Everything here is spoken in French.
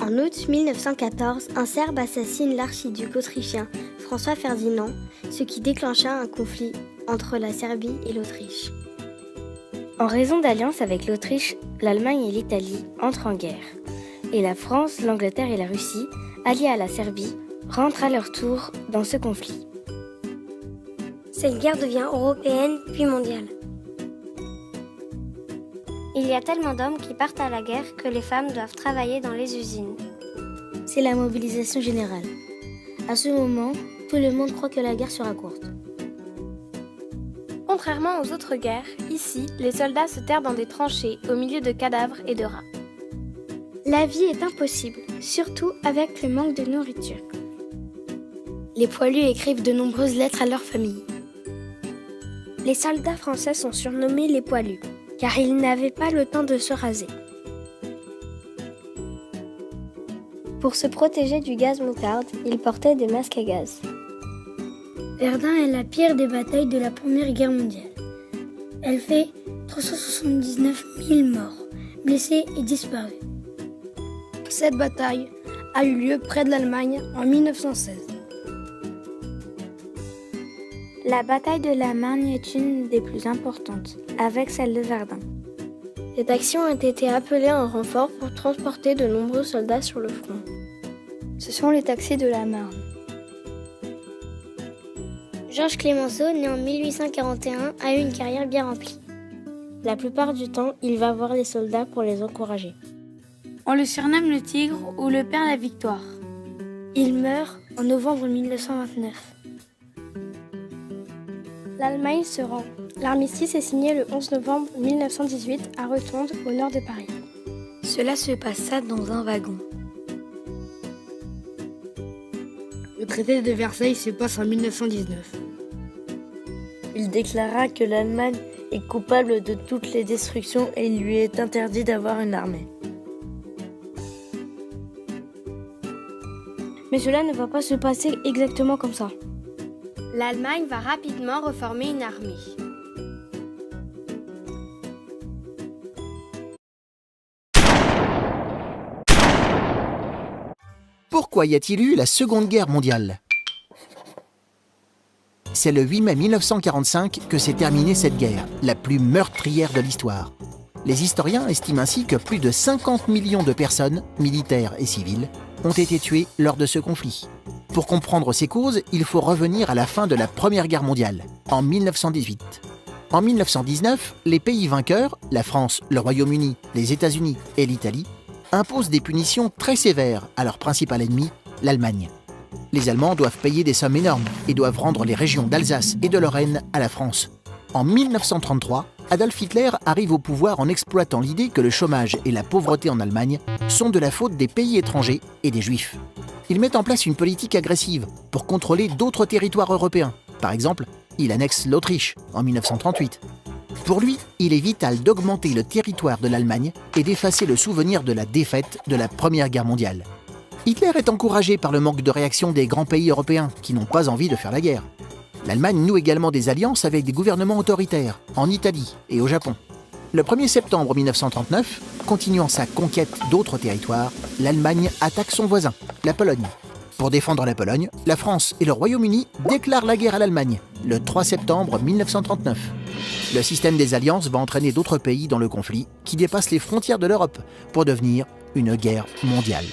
En août 1914, un Serbe assassine l'archiduc autrichien François Ferdinand, ce qui déclencha un conflit entre la Serbie et l'Autriche. En raison d'alliance avec l'Autriche, l'Allemagne et l'Italie entrent en guerre. Et la France, l'Angleterre et la Russie, alliées à la Serbie, rentrent à leur tour dans ce conflit. Cette guerre devient européenne puis mondiale. Il y a tellement d'hommes qui partent à la guerre que les femmes doivent travailler dans les usines. C'est la mobilisation générale. À ce moment, tout le monde croit que la guerre sera courte. Contrairement aux autres guerres, ici, les soldats se terrent dans des tranchées au milieu de cadavres et de rats. La vie est impossible, surtout avec le manque de nourriture. Les poilus écrivent de nombreuses lettres à leur famille. Les soldats français sont surnommés les poilus, car ils n'avaient pas le temps de se raser. Pour se protéger du gaz moutarde, ils portaient des masques à gaz. Verdun est la pire des batailles de la Première Guerre mondiale. Elle fait 379 000 morts, blessés et disparus. Cette bataille a eu lieu près de l'Allemagne en 1916. La bataille de la Marne est une des plus importantes, avec celle de Verdun. Cette action a été appelée en renfort pour transporter de nombreux soldats sur le front. Ce sont les taxis de la Marne. Georges Clemenceau, né en 1841, a eu une carrière bien remplie. La plupart du temps, il va voir les soldats pour les encourager. On le surnomme le Tigre ou le Père de la Victoire. Il meurt en novembre 1929. L'Allemagne se rend. L'armistice est signé le 11 novembre 1918 à Rotonde, au nord de Paris. Cela se passa dans un wagon. Le traité de Versailles se passe en 1919. Il déclara que l'Allemagne est coupable de toutes les destructions et il lui est interdit d'avoir une armée. Mais cela ne va pas se passer exactement comme ça. L'Allemagne va rapidement reformer une armée. Pourquoi y a-t-il eu la Seconde Guerre mondiale ? C'est le 8 mai 1945 que s'est terminée cette guerre, la plus meurtrière de l'histoire. Les historiens estiment ainsi que plus de 50 millions de personnes, militaires et civiles, ont été tuées lors de ce conflit. Pour comprendre ses causes, il faut revenir à la fin de la Première Guerre mondiale, en 1918. En 1919, les pays vainqueurs, la France, le Royaume-Uni, les États-Unis et l'Italie, imposent des punitions très sévères à leur principal ennemi, l'Allemagne. Les Allemands doivent payer des sommes énormes et doivent rendre les régions d'Alsace et de Lorraine à la France. En 1933, Adolf Hitler arrive au pouvoir en exploitant l'idée que le chômage et la pauvreté en Allemagne sont de la faute des pays étrangers et des Juifs. Il met en place une politique agressive pour contrôler d'autres territoires européens. Par exemple, il annexe l'Autriche en 1938. Pour lui, il est vital d'augmenter le territoire de l'Allemagne et d'effacer le souvenir de la défaite de la Première Guerre mondiale. Hitler est encouragé par le manque de réaction des grands pays européens qui n'ont pas envie de faire la guerre. L'Allemagne noue également des alliances avec des gouvernements autoritaires, en Italie et au Japon. Le 1er septembre 1939, continuant sa conquête d'autres territoires, l'Allemagne attaque son voisin, la Pologne. Pour défendre la Pologne, la France et le Royaume-Uni déclarent la guerre à l'Allemagne, le 3 septembre 1939. Le système des alliances va entraîner d'autres pays dans le conflit qui dépassent les frontières de l'Europe pour devenir une guerre mondiale.